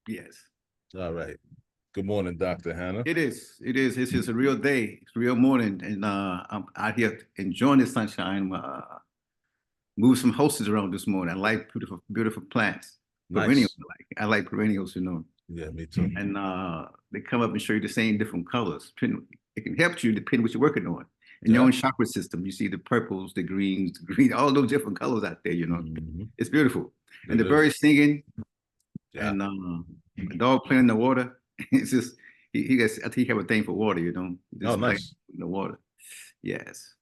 Yes. All right. Good morning, Dr. Hanna. It is. It is. It's just a real day. It's a real morning, and I'm out here enjoying the sunshine. Move some hostess around this morning. I like beautiful, beautiful plants. Perennials. Nice. I like perennials. Yeah, me too. And they come up and show you the same different colors. It can help you depending what you're working on. In your Yeah. own chakra system, you see the purples, the greens, the green, all those different colors out there. Mhm. It's beautiful. And It the is. birds singing, Yeah. and a dog playing in the water. It's just he gets. I think he have a thing for water. Oh, Just playing nice. in the water. Yes,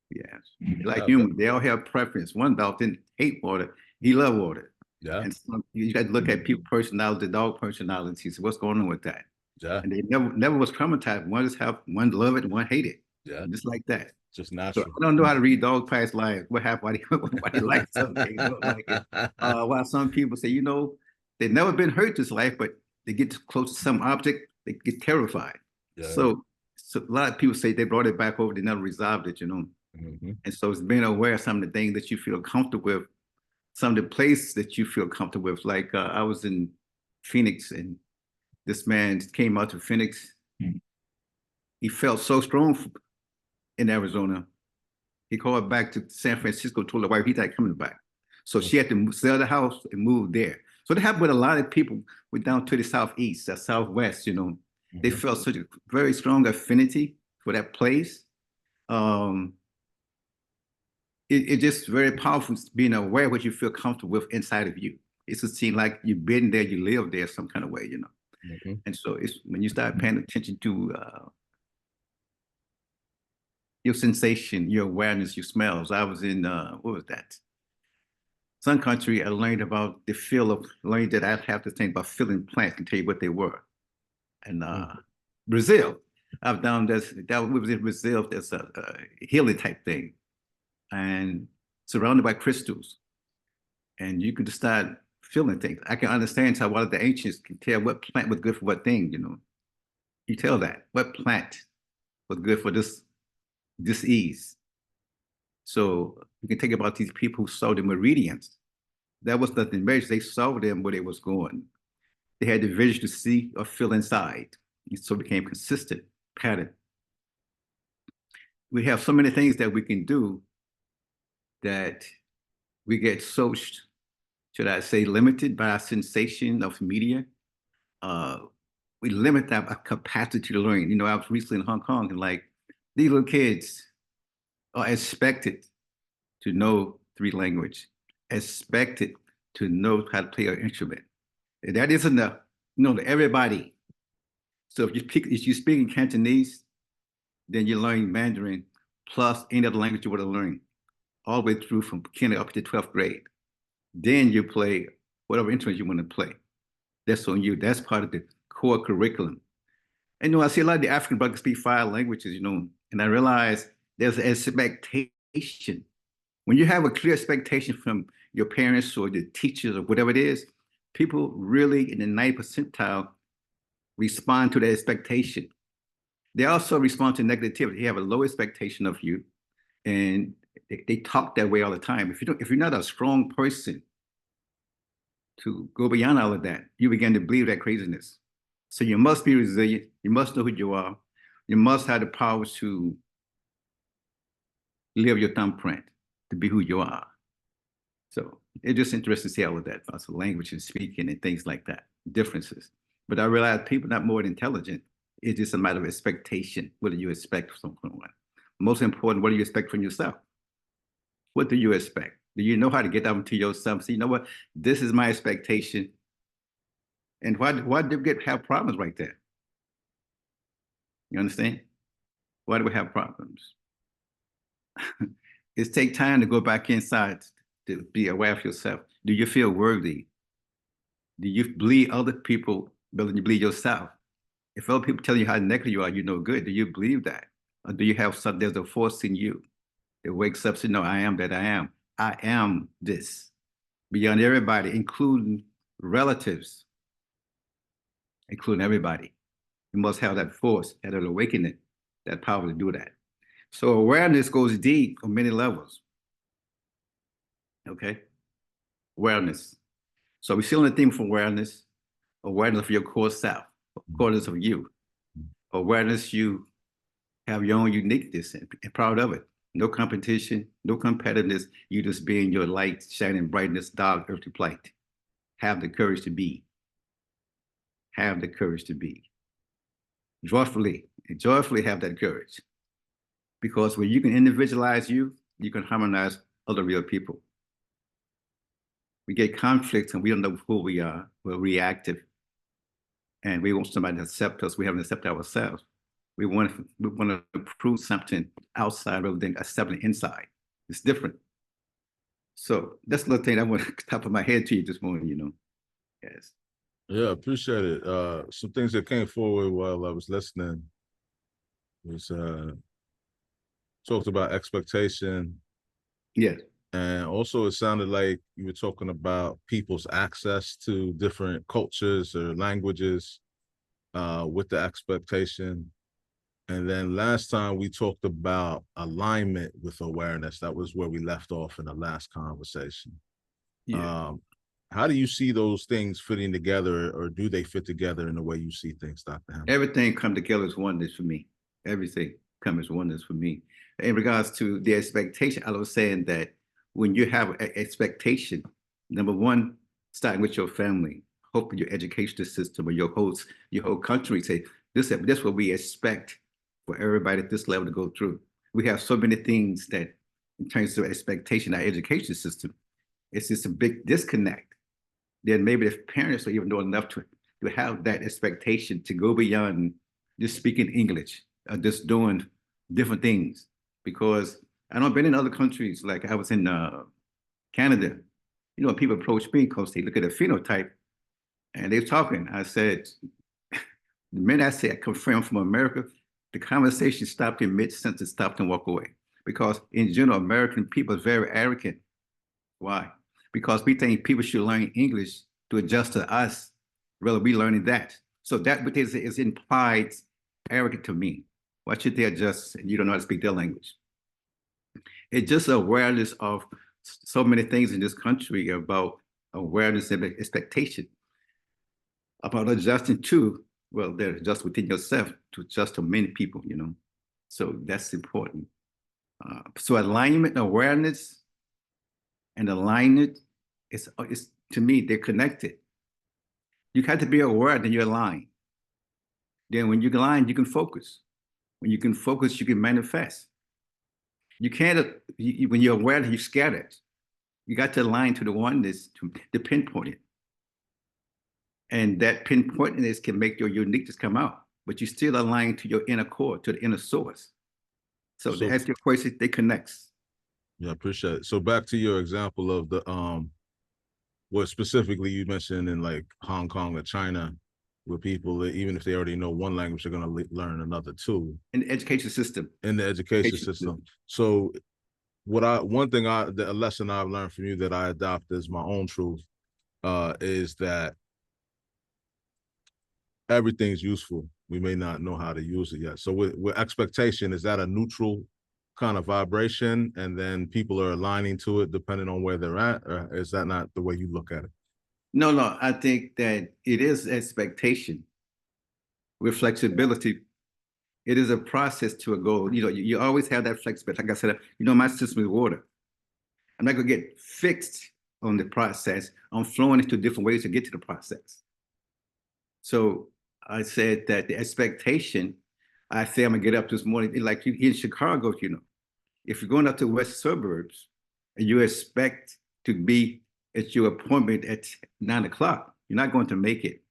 yes. Like Yeah, humans, they all have preference. One dog didn't hate water; he loved water. yeah, And you got to look at people personality, dog personalities. What's going on with that? yeah, And they never was traumatized. One just have one love it, and one hate it, yeah. just like that. Just So natural. I don't know how to read dog past lives. What happened? Why they like something, they don't like it. Why some people say, they've never been hurt this life, but they get close to some object, they get terrified. Yeah. So a lot of people say they brought it back over, they never resolved it. Hmm. And so it's being aware of some of the things that you feel comfortable with, some of the places that you feel comfortable with. Like I was in Phoenix, and this man came out to Phoenix. He felt so strong in Arizona. He called back to San Francisco, told the wife he's not coming back. So she had to sell the house and move there. So that happened with a lot of people went down to the southeast, the southwest. They Hmm. felt such a very strong affinity for that place. Um, it's just very powerful being aware of what you feel comfortable with inside of you. It's just seem like you've been there, you live there some kind of way. Hmm. And so it's when you start paying attention to your sensation, your awareness, your smells. I was in what was that? Sun country. I learned about the feel of learning that I have to think about feeling plants and tell you what they were. And Brazil, I've done this. That was in Brazil. That's a healing type thing, and surrounded by crystals, and you can just start feeling things. I can understand how one of the ancients can tell what plant was good for what thing. You tell that what plant was good for this disease. So you can think about these people who saw the meridians. That was nothing measured. They saw them where they was going. They had the vision to see or feel inside. And so it became consistent pattern. We have so many things that we can do that we get so, should I say, limited by our sensation of media. Uh, we limit our capacity to learn. I was recently in Hong Kong, and like these little kids are expected to know three language, expected to know how to play an instrument. And that isn't to everybody. So if you speak in Cantonese, then you learn Mandarin plus any other language you want to learn, all the way through from kindergarten up to 12th grade. Then you play whatever instrument you want to play. That's on you. That's part of the core curriculum. And I see a lot of the African brothers speak five languages, and I realize there's an expectation. When you have a clear expectation from your parents or the teachers or whatever it is, people really in the 90th percentile respond to the expectation. They also respond to negativity. They have a low expectation of you, and they talk that way all the time. If you're not a strong person to go beyond all of that, you begin to believe that craziness. So you must be resilient. You must know who you are. You must have the power to live your thumbprint, to be who you are. So it's just interesting to see all of that, also language and speaking and things like that, differences. But I realize people are not more intelligent. It's just a matter of expectation. What do you expect from someone? Most important, what do you expect from yourself? What do you expect? Do you know how to get up to yourself? See, you know what? This is my expectation. And why do we have problems right there? You understand? Why do we have problems? It's take time to go back inside to be aware of yourself. Do you feel worthy? Do you believe other people better than you believe yourself? If other people tell you how negative you are, you're no good. Do you believe that? Or do you have some, there's a force in you that wakes up, saying, no, I am that I am. I am this. Beyond everybody, including relatives, including everybody. You must have that force, that awakening, that power to do that. So awareness goes deep on many levels. Okay? Awareness. So we're still in the theme of awareness. awareness of your core self, awareness of you, awareness you have your own uniqueness and proud of it. No competition, no competitiveness. You just being your light, shining brightness, dark earthly plight. Have the courage to be. Have the courage to be. Joyfully have that courage. Because when you can individualize you, you can harmonize other real people. We get conflicts and we don't know who we are. We're reactive. And we want somebody to accept us. We haven't accepted ourselves. We want to prove something outside rather than accepting inside. It's different. So that's the little thing I want to top of my head to you this morning, Yes. Yeah, appreciate it. Some things that came forward while I was listening was talked about expectation. Yes. And also it sounded like you were talking about people's access to different cultures or languages with the expectation. And then last time we talked about alignment with awareness. That was where we left off in the last conversation. Yeah. How do you see those things fitting together, or do they fit together in the way you see things, Dr. Hannan? Everything come together as oneness for me. Everything comes as oneness for me. In regards to the expectation, I was saying that when you have an expectation, number one, starting with your family, hoping your educational system or your whole country say, this is what we expect for everybody at this level to go through. We have so many things that in terms of expectation, our education system, it's just a big disconnect. Then maybe the parents don't even know enough to have that expectation to go beyond just speaking English, just doing different things. Because I know I've been in other countries, like I was in Canada. People approach me because they look at the phenotype and they're talking. I said, the minute I say I confirm from America, the conversation stopped in mid-sentence, stopped and walk away. Because in general, American people are very arrogant. Why? Because we think people should learn English to adjust to us, rather we learning that. So that is implied arrogant to me. Why should they adjust and you don't know how to speak their language? It's just awareness of so many things in this country about awareness and expectation, about adjusting to, well, they're just within yourself to adjust to many people. So that's important. So alignment, awareness, and alignment is to me, they're connected. You have to be aware that you're aligned. Then when you're aligned, you can focus. When you can focus, you can manifest. You can't, when you're aware that you're scattered, you got to align to the oneness to pinpoint it. And that pinpointedness can make your uniqueness come out, but you still align to your inner core, to the inner source. So to answer your question, they connect. Yeah, appreciate it. So back to your example of the what specifically you mentioned in like Hong Kong or China, where people, even if they already know one language, they're going to learn another two. In the education system. In the education system. So a lesson I've learned from you that I adopt as my own truth is that everything's useful. We may not know how to use it yet. So with expectation, is that a neutral kind of vibration, and then people are aligning to it depending on where they're at, or is that not the way you look at it? No, I think that it is expectation with flexibility. It is a process to a goal. You always have that flexibility. Like I said, my system is water. I'm not gonna get fixed on the process. I'm flowing into different ways to get to the process. So I said that the expectation, I say I'm gonna get up this morning, like you in Chicago, if you're going up to west suburbs and you expect to be at your appointment at 9 o'clock, you're not going to make it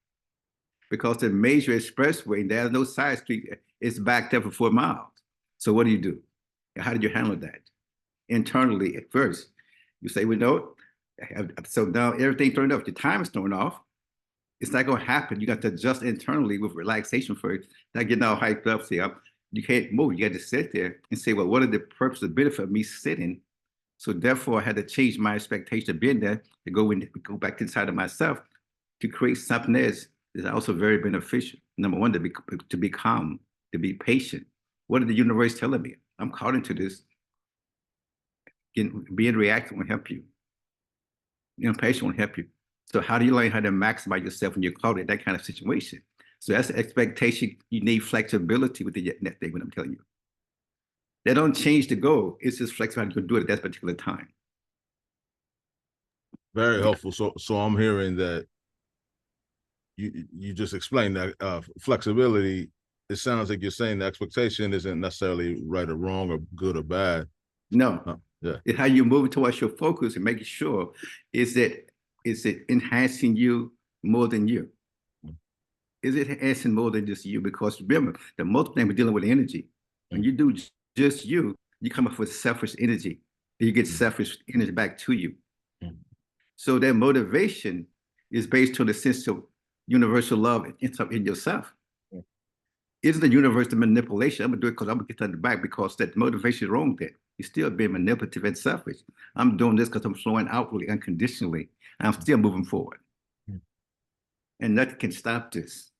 because the major expressway, there's no side street, it's backed up for 4 miles. So what do? How did you handle that? Internally at first, you say, well, no, so now everything turned off, the time is turned off. It's not going to happen. You got to adjust internally with relaxation first, not getting all hyped up. See, you can't move. You got to sit there and say, well, what are the purpose, the benefit of me sitting? So therefore, I had to change my expectation of being there to go back inside of myself to create something that is also very beneficial. Number one, to be calm, to be patient. What did the universe telling me? I'm called into this. Being reactive will help you. Being patient will help you. So how do you learn how to maximize yourself when you're caught in that kind of situation? So that's the expectation. You need flexibility within that thing, what I'm telling you. They don't change the goal. It's just flexible how you do it at that particular time. Very helpful. So I'm hearing that you just explained that flexibility. It sounds like you're saying the expectation isn't necessarily right or wrong or good or bad. No, Yeah. it's how you move towards your focus and making sure is it enhancing you more than you? Is it enhancing more than just you? Because remember, the multiple thing we're dealing with energy. When you do just you come up with selfish energy. And you get selfish energy back to you. So that motivation is based on the sense of universal love in yourself. Isn't the universe the manipulation? I'm gonna do it because I'm gonna get that back because that motivation is wrong there. You're still being manipulative and selfish. I'm doing this because I'm flowing outwardly, unconditionally, and I'm still moving forward. And nothing can stop this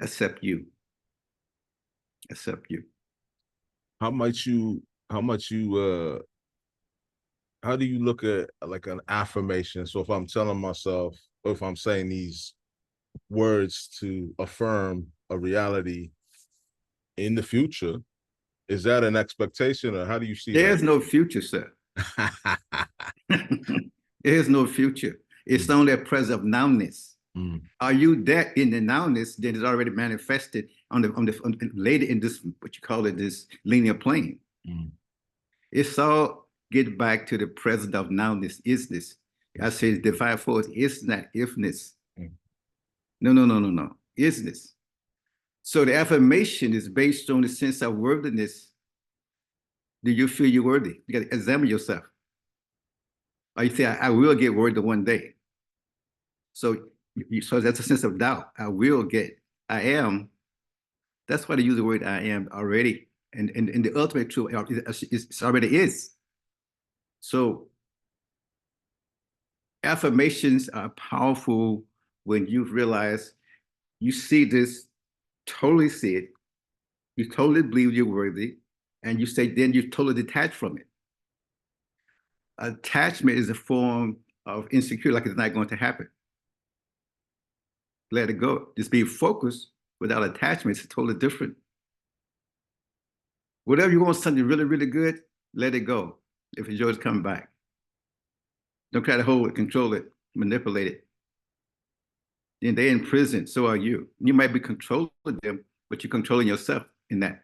except you. Except you. How much you how much you how do you look at like an affirmation? So if I'm telling myself, or if I'm saying these words to affirm a reality in the future, is that an expectation or how do you see that? There's no future, sir. There's no future. It's only a present of nowness. Are you there in the nowness that is already manifested on the later in this what you call it this linear plane? It's all get back to the present of nowness, isness. I say divine force is not ifness. No, no, no, no, no. Isness. So the affirmation is based on the sense of worthiness. Do you feel you're worthy? You got to examine yourself. Or you say, I will get worthy one day. So, so that's a sense of doubt. I will get, I am. That's why they use the word I am already. And the ultimate truth is already is. So affirmations are powerful when you realize you see this, totally see it, you totally believe you're worthy, and you say, then you're totally detached from it. Attachment is a form of insecurity, like it's not going to happen. Let it go. Just be focused without attachment. It's totally different. Whatever you want something really, really good, let it go. If it's yours, come back. Don't try to hold it, control it, manipulate it. Then they're in prison, so are you. You might be controlling them, but you're controlling yourself in that.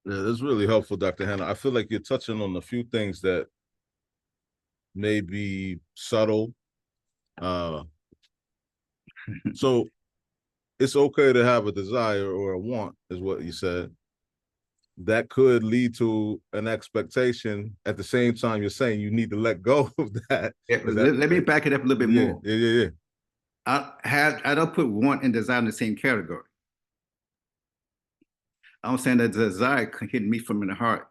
Yeah, that's really helpful, Dr. Hanna. I feel like you're touching on a few things that may be subtle. So it's okay to have a desire or a want, is what you said. That could lead to an expectation. At the same time, you're saying you need to let go of that. Yeah, That let me back it up a little bit yeah, more. yeah. I don't put want and desire in the same category. I'm saying that desire can hit me from in the heart.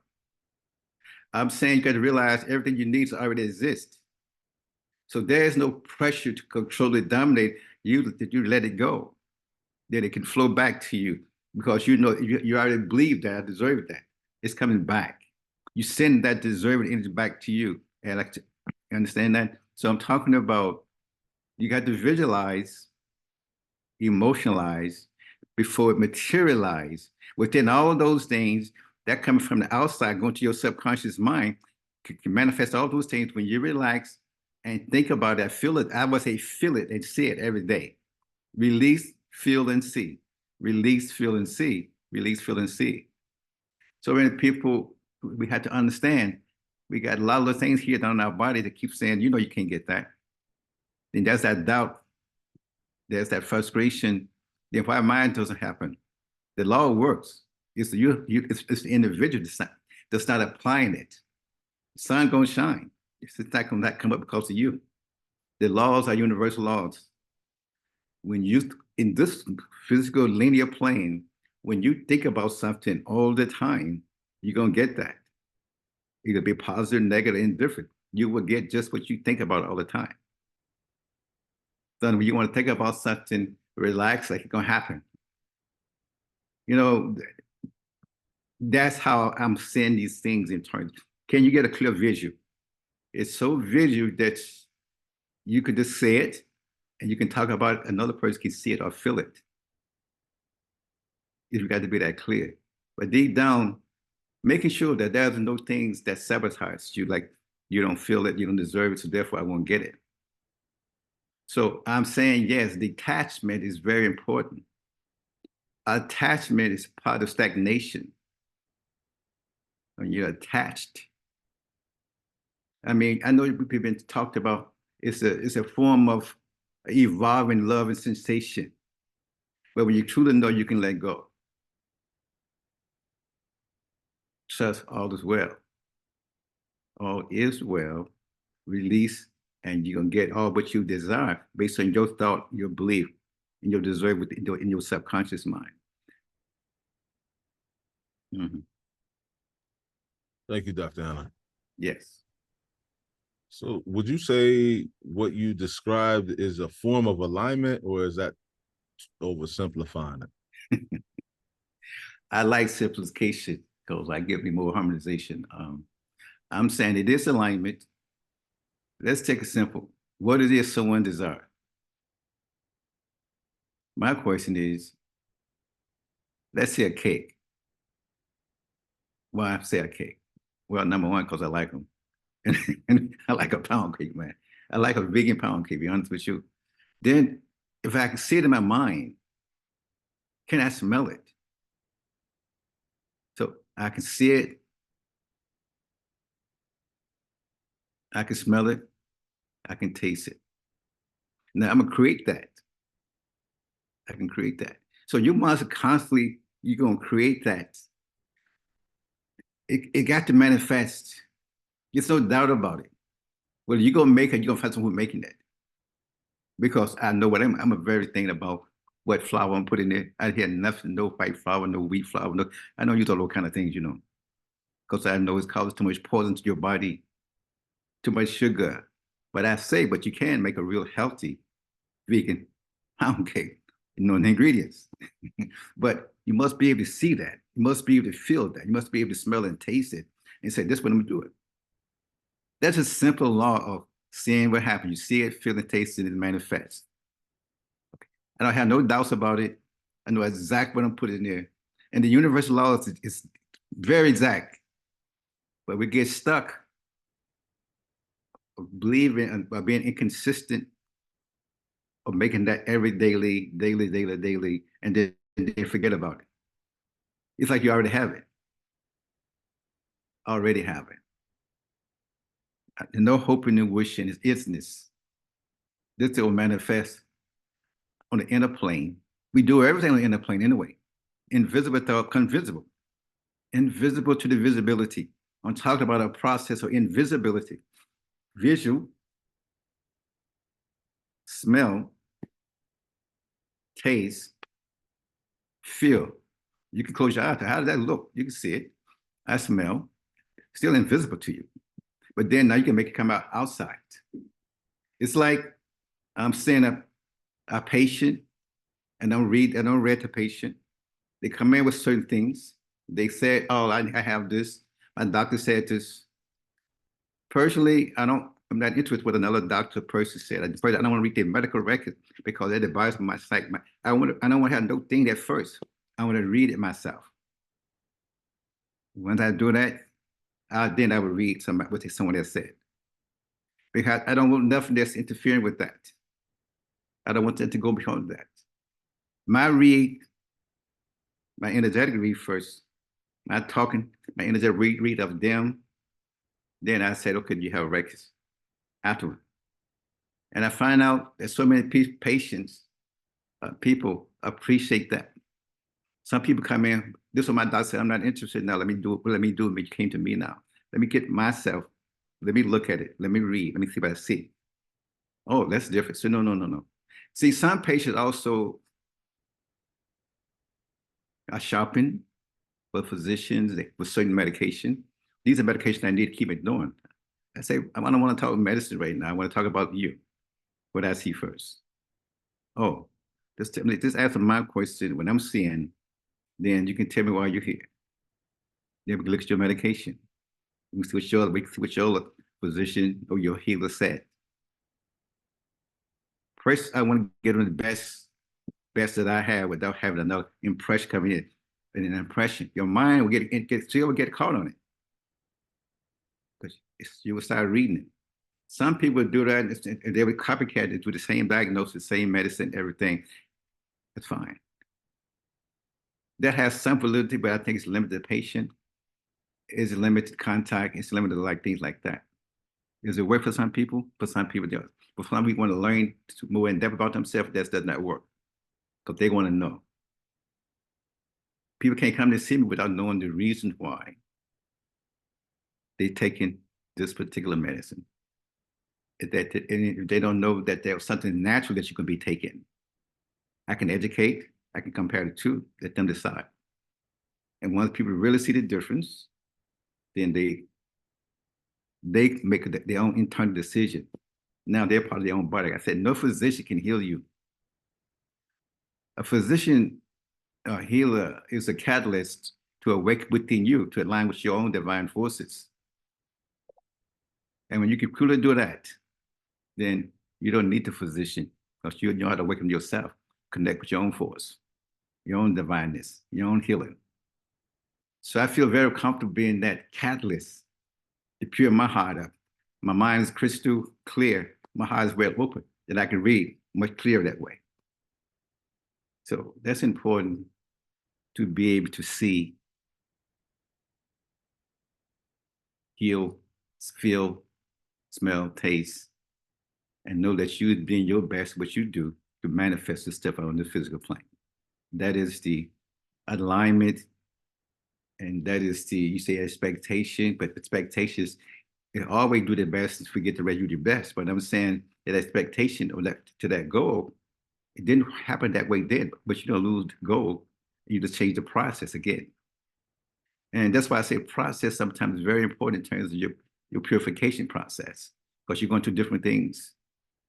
I'm saying you got to realize everything you need already exists. So there is no pressure to control it, dominate you, that you let it go. Then it can flow back to you because you know you already believe that I deserve that. It's coming back. You send that deserving energy back to you. And like, you understand that? So I'm talking about you got to visualize, emotionalize before it materialize. Within all of those things that coming from the outside, going to your subconscious mind, can manifest all those things when you relax and think about that. Feel it. I would say feel it and see it every day. Release, feel, and see. Release, feel, and see. Release, feel, and see. So many people, we had to understand, we got a lot of the things here down in our body that keep saying, you know, you can't get that. Then there's that doubt. There's that frustration. Then why mine doesn't happen? The law works. It's it's the individual that's not applying it. The sun gonna shine. It's not gonna not come up because of you. The laws are universal laws. When you in this physical linear plane, when you think about something all the time, you're gonna get that. It'll be positive, negative, indifferent. You will get just what you think about all the time. Then when you want to think about something, relax, like it's gonna happen. You know, that's how I'm seeing these things in terms. Can you get a clear visual? It's so visual that you could just say it and you can talk about it, another person can see it or feel it. You got to be that clear. But deep down, making sure that there's no things that sabotage you, like you don't feel it, you don't deserve it, so therefore I won't get it. So I'm saying, yes, detachment is very important. Attachment is part of stagnation. When you're attached, I mean, I know we've been talked about. It's a form of evolving love and sensation. But when you truly know, you can let go. Trust all is well. All is well. Release, and you're gonna get all what you desire based on your thought, your belief, and your desire in your subconscious mind. Mhm. Thank you, Dr. Hannan. Yes. So would you say what you described is a form of alignment, or is that oversimplifying it? I like simplification because I give me more harmonization. I'm saying it is alignment. Let's take it simple. What it is someone desires. My question is, let's say a cake. Why I say a cake? Well, number one, because I like them. And I like a pound cake, man. I like a vegan pound cake, to be honest with you. Then if I can see it in my mind, can I smell it? So I can see it, I can smell it, I can taste it. Now I'm gonna create that. I can create that. So you must constantly, you're gonna create that. It got to manifest. There's no doubt about it. Well, you're gonna make it, you're gonna find someone making that. Because I know what I'm a very thinking about what flour I'm putting in. I hear nothing, no white flour, no wheat flour, no, I don't use all those kind of things, because I know it's causes too much poison to your body, too much sugar. But I say, but you can make a real healthy vegan pound cake, the ingredients. But you must be able to see that. You must be able to feel that. You must be able to smell and taste it and say, this is what I'm gonna do it. That's a simple law of seeing what happens. You see it, feel it, taste it, and it manifests. I don't have no doubts about it. I know exactly what I'm putting in there. And the universal law is very exact. But we get stuck believing and by being inconsistent of making that every daily, and then forget about it. It's like you already have it. Already have it. No hoping and wishing is isness. This will manifest on the inner plane. We do everything on the inner plane anyway. Invisible thought becomes visible. Invisible to the visibility. I'm talking about a process of invisibility. Visual, smell, taste, feel. You can close your eyes. How does that look? You can see it. I smell. Still invisible to you. But then now you can make it come out outside. It's like I'm seeing a patient and I don't read the patient. They come in with certain things. They say, oh, I have this. My doctor said this. Personally, I'm not interested what another doctor person said. I don't want to read their medical record because they're the bias of my psych. I don't want to have no thing at first. I want to read it myself. Once I do that, then I will read what someone else said. Because I don't want nothing that's interfering with that. I don't want that to go beyond that. My read, my energetic read first, my talking, my energetic read of them. Then I said, okay, you have records afterward. And I find out that so many patients, people appreciate that. Some people come in, this is what my doctor said, I'm not interested now. Let me do it. Let me do it. You came to me now. Let me get myself. Let me look at it. Let me read. Let me see what I see. Oh, that's different. So no. See, some patients also are shopping for physicians with certain medication. These are medications I need to keep ignoring. I say, I don't want to talk medicine right now. I want to talk about you. What I see first. Oh, just answer my question. When I'm seeing, then you can tell me why you're here. Then we can look at your medication. We can see what your physician or your healer said. First, I want to get on the best that I have without having another impression coming in. And an impression, your mind will still get caught on it because you will start reading it. Some people do that and they would copycat it with the same diagnosis, same medicine, everything. That's fine. That has some validity, but I think it's limited to patient, it's limited contact, it's limited to like things like that. Does it work for some people? For some people, it does. But some people want to learn more in depth about themselves, that does not work because they want to know. People can't come to see me without knowing the reason why they're taking this particular medicine. If they don't know that there's something natural that you can be taking, I can educate, I can compare the two, let them decide. And once people really see the difference, then they make their own internal decision. Now they're part of their own body. I said, no physician can heal you. A physician healer is a catalyst to awake within you, to align with your own divine forces. And when you can truly do that, then you don't need the physician because you know how to awaken yourself, connect with your own force, your own divineness, your own healing. So I feel very comfortable being that catalyst to pure my heart up. My mind is crystal clear. My heart is well open, that I can read much clearer that way. So that's important to be able to see, heal, feel, smell, taste, and know that you're doing your best what you do to manifest this stuff out on the physical plane. That is the alignment, and that is the, you say expectation, but expectations, they always do their best and forget to rest you the best. But I'm saying that expectation or that to that goal, it didn't happen that way then, but you don't lose the goal. You just change the process again. And that's why I say process sometimes is very important in terms of your purification process, because you're going through different things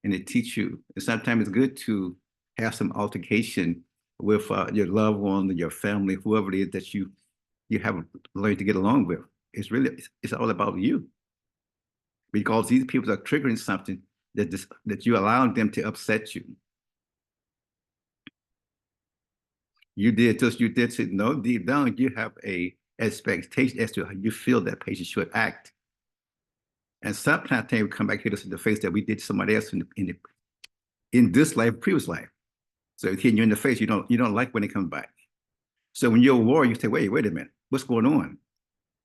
and it teach you. And sometimes it's good to have some altercation with your loved one, your family, whoever it is that you have learned to get along with. It's all about you, because these people are triggering something that you allowing them to upset you. You did say no, deep down you have a expectation as to how you feel that patient should act. And sometimes they come back here to the face that we did somebody else in this life, previous life. So hitting you in the face, you don't like when they come back. So when you're a warrior, you say, wait a minute, what's going on?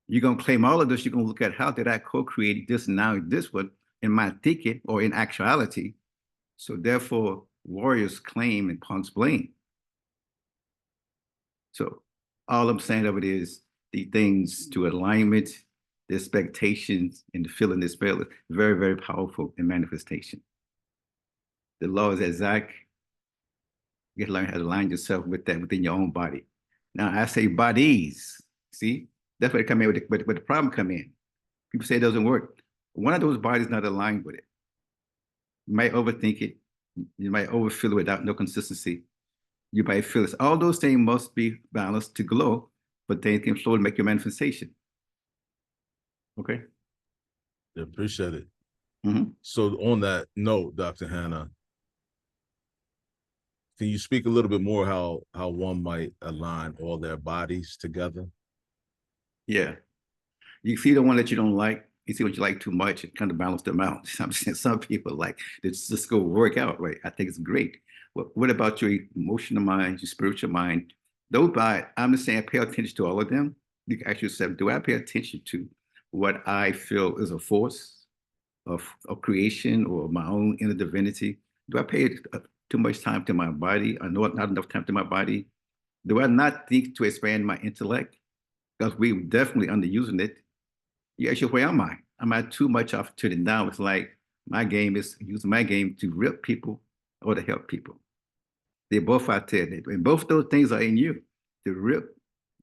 You're gonna claim all of this, you're gonna look at how did I co-create this and now this one in my thinking or in actuality. So therefore, warriors claim and punks blame. So all I'm saying of it is the things to alignment, the expectations, and the feeling this spell is very, very powerful in manifestation. The law is exact. You gotta learn how to align yourself with that within your own body. Now I say bodies. See, that's where it come in where the problem come in. People say it doesn't work. One of those bodies not aligned with it. You might overthink it. You might overfill it without no consistency. You might feel this. All those things must be balanced to glow, but they can flow to make your manifestation. Okay. Yeah, appreciate it. Mm-hmm. So on that note, Dr. Hannan, can you speak a little bit more how one might align all their bodies together? Yeah. You see the one that you don't like, you see what you like too much, and kind of balance them out. Some people like, it's just go work out, right? I think it's great. What about your emotional mind, your spiritual mind? I'm just saying, pay attention to all of them. You can ask yourself, do I pay attention to what I feel is a force of creation or my own inner divinity? Do I pay too much time to my body? I know not enough time to my body. Do I not think to expand my intellect? Because we definitely underusing it. You ask where am I? Am I too much off to the now? It's like my game is using my game to rip people or to help people. They're both out there. And both those things are in you, to rip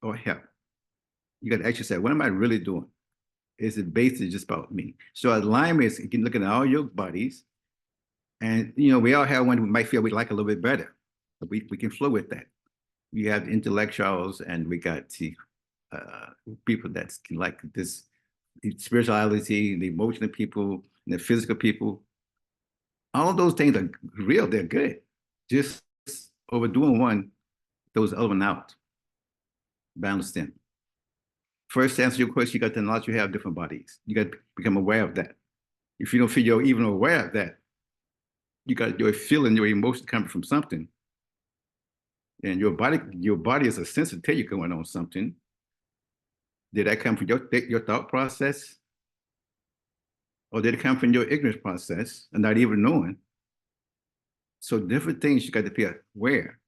or help. You got to ask yourself, what am I really doing? Is it basically just about me? So alignment is, you can look at all your bodies, and we all have one we might feel we like a little bit better. But we can flow with that. We have the intellectuals, and we got the people that's like this spirituality, the emotional people, and the physical people. All of those things are real. They're good. Just overdoing one, those other one out. Balance them. First, to answer your question, you got to acknowledge you have different bodies. You got to become aware of that. If you don't feel you're even aware of that, you got your feeling, your emotion coming from something, and your body is a sense to tell you going on something. Did that come from your thought process, or did it come from your ignorance process and not even knowing? So different things you got to be aware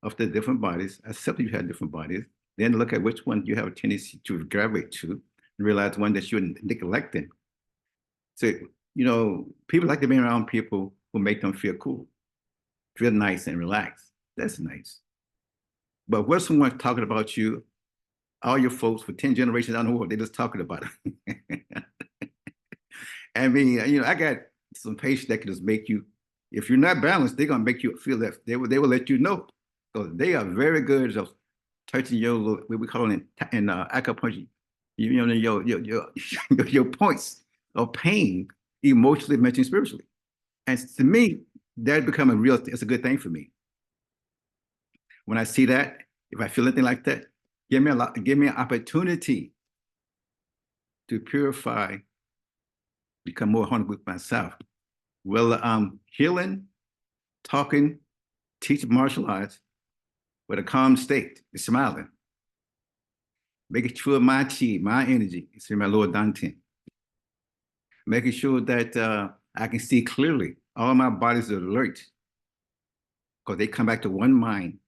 of the different bodies, accept that you have different bodies, then look at which one you have a tendency to gravitate to, and realize one that you're neglecting. So, people like to be around people who make them feel cool, feel nice and relaxed. That's nice. But what someone talking about you, all your folks for 10 generations down the world, they're just talking about it. I mean, I got some patients that can just make you, if you're not balanced, they're gonna make you feel that they will let you know. So they are very good at touching your little, what we call it in acupuncture, your points of pain, emotionally, mentally, spiritually. And to me, that become it's a good thing for me. When I see that, if I feel anything like that, give me an opportunity to purify, become more harmonious with myself. Well, healing, talking, teaching martial arts with a calm state, smiling, making sure my chi, my energy is in my lower dantian, making sure that I can see clearly. All my bodies are alert because they come back to one mind.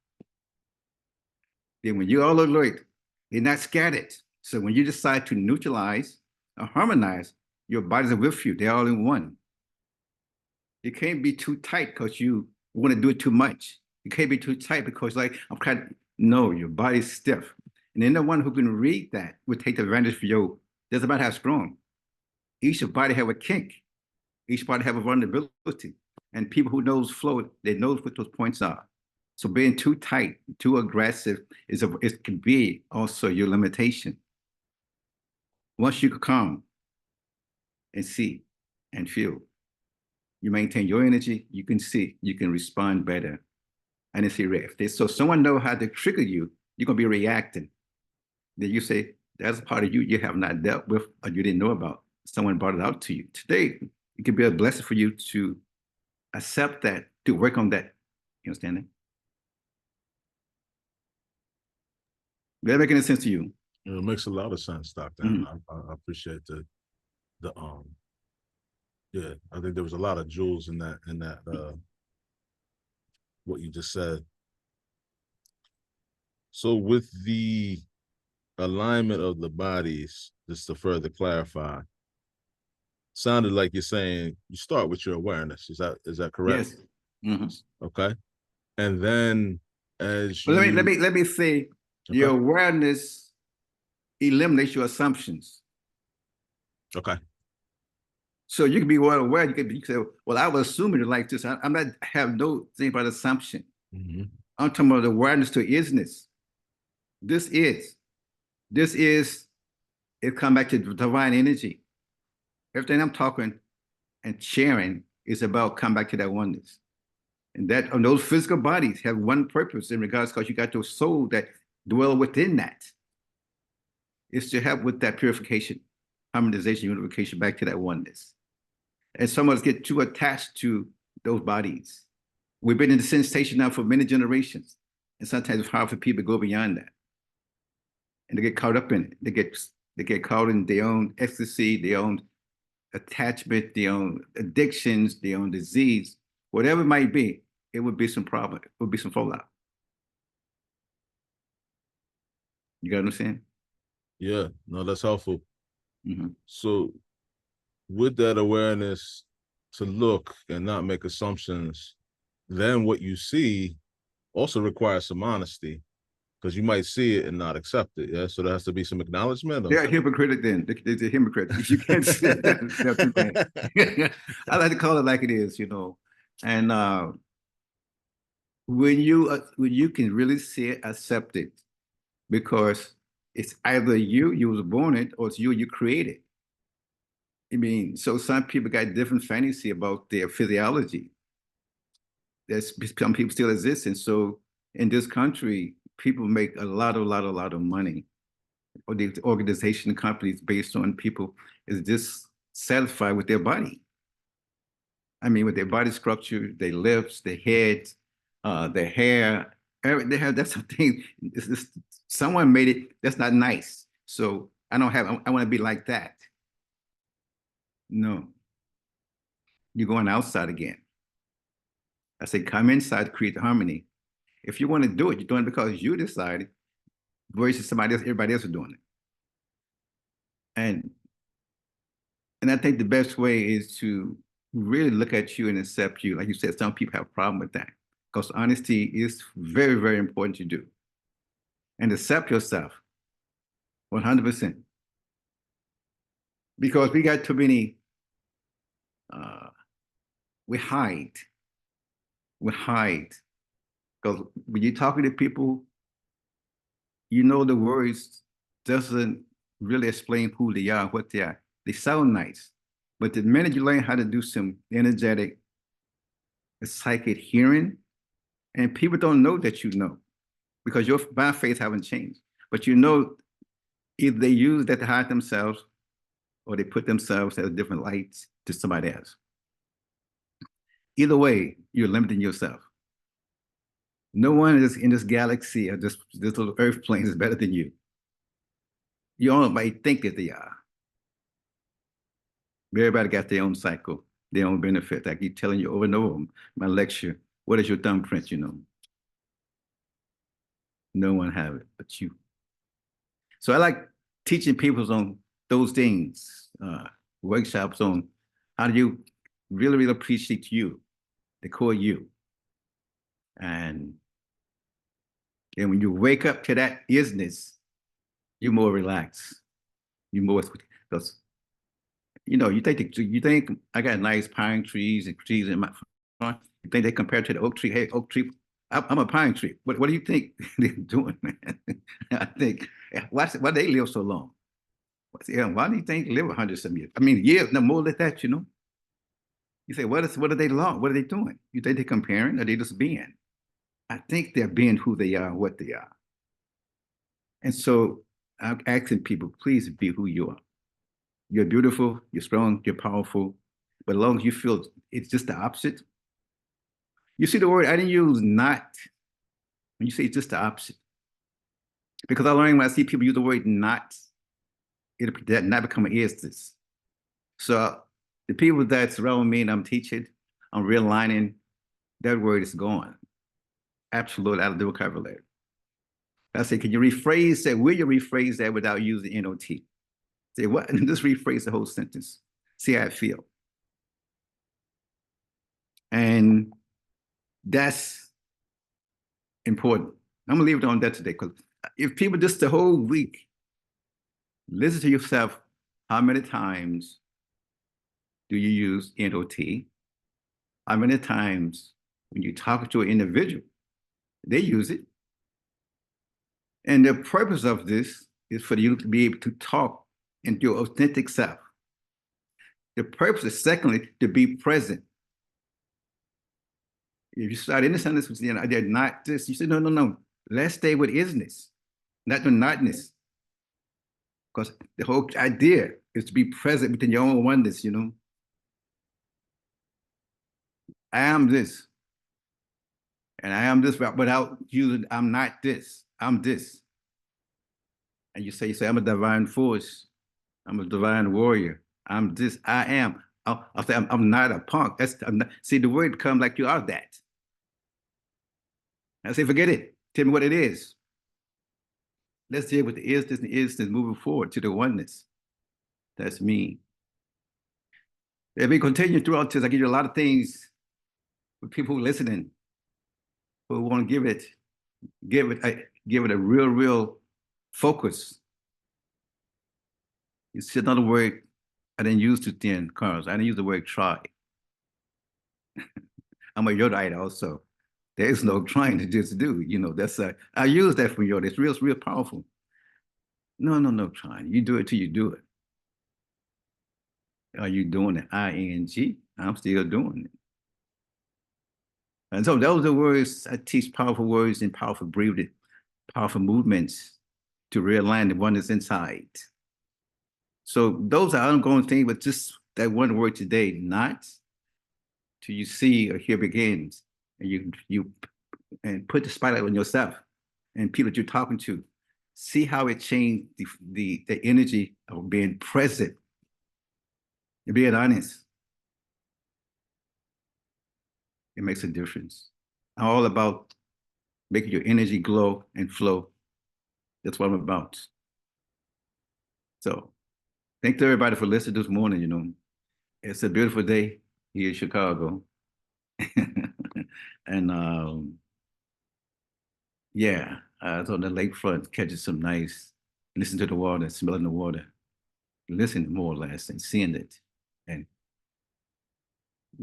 Then when you're all alert, they're not scattered. So when you decide to neutralize or harmonize, your bodies are with you. They're all in one. You can't be too tight because you want to do it too much. You can't be too tight because no, your body's stiff. And then the one who can read that would take advantage of you. Doesn't matter how strong. Each body have a kink. Each body have a vulnerability. And people who knows flow, they know what those points are. So being too tight, too aggressive it can be also your limitation. Once you calm and see and feel, you maintain your energy, you can see, you can respond better. And it's if so someone know how to trigger you, you're gonna be reacting. Then you say, that's a part of you have not dealt with or you didn't know about. Someone brought it out to you. Today, it can be a blessing for you to accept that, to work on that. You understand that? Does that make any sense to you? It makes a lot of sense, Doctor. I appreciate the yeah, I think there was a lot of jewels in that what you just said. So with the alignment of the bodies, just to further clarify, sounded like you're saying you start with your awareness. Is that correct? Yes. Okay. And then as But you let me say, okay. your awareness eliminates your assumptions. Okay. So you can be well aware. You can say, well, I was assuming it like this. I'm not have no thing about assumption. I'm talking about awareness to isness. This is it come back to divine energy. Everything I'm talking and sharing is about come back to that oneness. And that those physical bodies have one purpose in regards because you got your soul that dwell within that. It's to help with that purification, harmonization, unification back to that oneness. And some of us get too attached to those bodies. We've been in the sensation now for many generations. And sometimes it's hard for people to go beyond that. And they get caught up in it. They get caught in their own ecstasy, their own attachment, their own addictions, their own disease, whatever it might be, it would be some problem. It would be some fallout. You got what I'm saying? Yeah, no, that's helpful. So with that awareness to look and not make assumptions, then what you see also requires some honesty because you might see it and not accept it. Yeah. So there has to be some acknowledgement. They're a hypocrite then. They're a hypocrite. If you can't see it, that's too bad. I like to call it like it is, And when you can really see it, accept it, because it's either you was born it or it's you created. I mean, so some people got different fantasy about their physiology. There's some people still exist. And so in this country, people make a lot of money. Or the organization companies based on people is dissatisfied with their body. I mean, with their body structure, their lips, their heads, their hair, they have that's something. Someone made it. That's not nice. So I don't have. I want to be like that. No, you're going outside again. I say, come inside, create harmony. If you want to do it, you're doing it because you decided versus somebody else, everybody else is doing it. And I think the best way is to really look at you and accept you. Like you said, some people have a problem with that because honesty is very, very important to do. And accept yourself 100%. Because we got too many, uh, we hide. We hide. Because when you're talking to people, you know the words doesn't really explain who they are, what they are. They sound nice. But the minute you learn how to do some energetic, psychic hearing, and people don't know that you know because your mind faith haven't changed. But you know, if they use that to hide themselves or they put themselves as different lights to somebody else. Either way, you're limiting yourself. No one is in this galaxy or this little earth plane is better than you. You all might think that they are. Everybody got their own cycle, their own benefit. I keep telling you over and over my lecture, what is your thumbprint, you know? No one have it but you. So I like teaching people on those things, workshops on how do you really, really appreciate you, the core you. And when you wake up to that isness, you're more relaxed. You're more, because you think I got nice pine trees and trees in my front. You think they compare to the oak tree? Hey, oak tree, I'm a pine tree. What do you think they're doing, man? I think why they live so long? Yeah, why do you think they live 100 some years? I mean, years, no more than that, you know. You say, what are they long? What are they doing? You think they're comparing or they just being? I think they're being who they are, what they are. And so I'm asking people, please be who you are. You're beautiful, you're strong, you're powerful. But as long as you feel it's just the opposite. You see the word, I didn't use not when you say it's just the opposite. Because I learned when I see people use the word not, that not become an is this. So the people that surround me and I'm teaching, I'm realigning, that word is gone. Absolutely out of the vocabulary. I say, can you rephrase that? Will you rephrase that without using NOT? Say what? And just rephrase the whole sentence. See how I feel. And that's important. I'm gonna leave it on that today because if people just the whole week listen to yourself, how many times do you use NOT? How many times when you talk to an individual, they use it? And the purpose of this is for you to be able to talk into your authentic self. The purpose is, secondly, to be present. If you start in the sentence with, they're not this, you say, no, no, no. Let's stay with isness, not the notness. Because the whole idea is to be present within your own oneness, you know. I am this. And I am this without using, I'm not this, I'm this. And you say, I'm a divine force. I'm a divine warrior. I'm this, I am. I'll say, I'm not a punk. See, the word becomes like you are that. I say, forget it. Tell me what it is. Let's deal with the is this moving forward to the oneness. That's me. If we continue throughout this, I give you a lot of things with people listening who want to give it a real focus. You see another word I didn't use to thin cars. I didn't use the word try. I'm a Yodite also. There is no trying to just do, you know, I use that from Yoda. It's real powerful. No trying. You do it till you do it. Are you doing it? ING. I'm still doing it. And so those are words I teach powerful words and powerful breathing, powerful movements to realign the one that's inside. So those are ongoing things, but just that one word today, not till you see or hear begins. And you and put the spotlight on yourself and people that you're talking to. See how it changed the energy of being present and being honest. It makes a difference. I'm all about making your energy glow and flow. That's what I'm about. So thank you everybody for listening this morning. It's a beautiful day here in Chicago. And yeah, I was on the lakefront catching some nice, listening to the water, smelling the water, listening more or less and seeing it and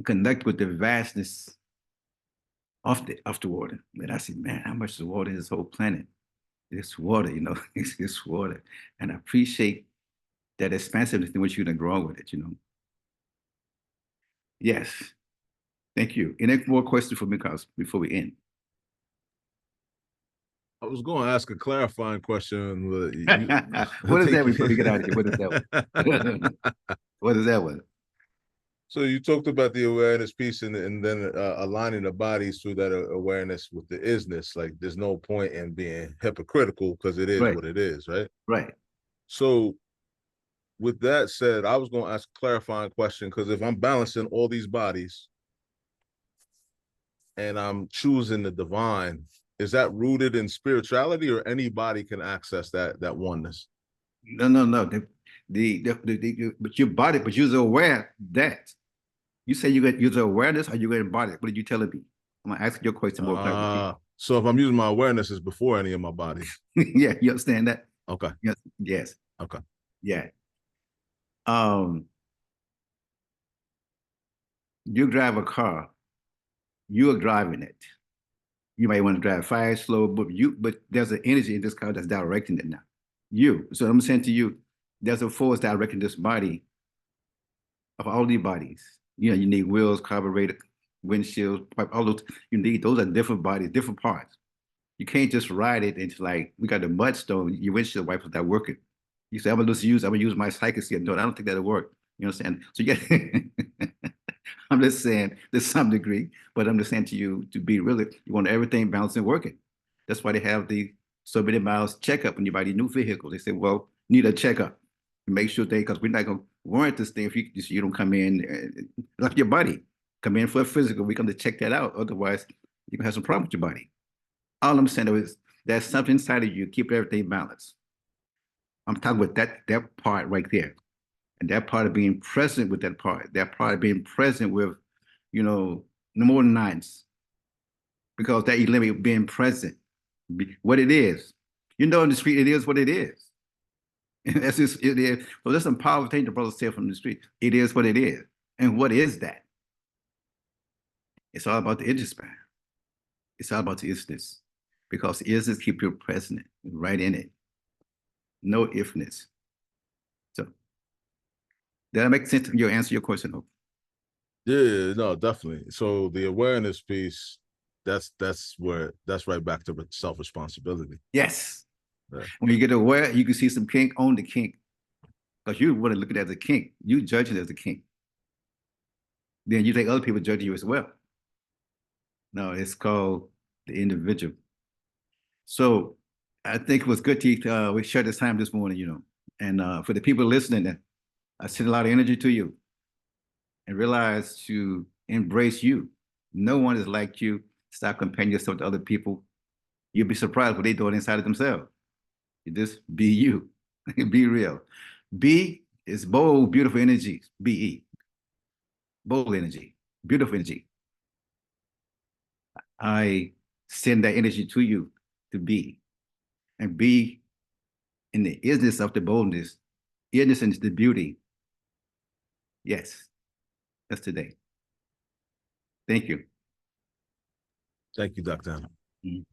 connect with the vastness of the water. And I said, man, how much is the water in this whole planet? It's water, it's just water. And I appreciate that expansiveness in which you're gonna grow with it. Yes. Thank you. Any more questions for me, Carlos, before we end? I was going to ask a clarifying question, but I What is think that before we get out of here? What is that one? What is that one? so. You talked about the awareness piece and then aligning the bodies through that awareness with the isness. Like there's no point in being hypocritical because it is Right, what it is, right? right. So with that said, I was going to ask a clarifying question because if I'm balancing all these bodies and I'm choosing the divine, is that rooted in spirituality or anybody can access that oneness? No, no, no. But your body, but you're aware that. You say you got user awareness or you got embody? What did you telling me? I'm gonna ask your question more clarification. So if I'm using my awareness, it's before any of my bodies. Yeah, you understand that? Okay. Yes, yes, Okay. yeah. Um, you drive a car, you are driving it. You might want to drive fast, slow, but there's an energy in this car that's directing it now. You. So I'm saying to you, there's a force directing this body of all these bodies. You need wheels, carburetor, windshield, pipe, all those you need. Those are different bodies, different parts. You can't just ride it into like we got the mudstone, your windshield wipers not working. You say, I'm gonna use my cycle seat. No, I don't think that'll work. You know what I'm saying? So yeah, I'm just saying to some degree, but I'm just saying to you to be really, you want everything balanced and working. That's why they have the so many miles checkup when you buy these new vehicles. They say, well, need a checkup. Make sure because we're not gonna warrant this thing if you don't come in like your body. Come in for a physical, we come to check that out. Otherwise, you can have some problem with your body. All I'm saying is there's something inside of you, keep everything balanced. I'm talking about that part right there. And that part of being present with that part of being present with, the more than nines, because that eliminates being present, what it is. In the street, it is what it is. That's just it is. So that's some powerful thing the brother said from the street. It is what it is. And what is that? It's all about the edges span. It's all about the isness. Because isness keep you present right in it. No ifness. So did that make sense? You answer your question? Hope. Yeah, no, definitely. So the awareness piece, that's right back to self-responsibility. Yes. Yeah. When you get aware, you can see some kink on the kink. Because you want to look at it as a kink. You judge it as a kink. Then you think other people judge you as well. No, it's called the individual. So I think it was good to we shared this time this morning. And for the people listening, I send a lot of energy to you and realize to embrace you. No one is like you. Stop comparing yourself to other people. You'll be surprised what they're doing inside of themselves. You just be you. Be real. Be is bold, beautiful energy. Be bold energy, beautiful energy. I send that energy to you to be and be in the isness of the boldness, innocence, the beauty. Yes, that's today. Thank you. Thank you, Dr. Hannan. Mhm.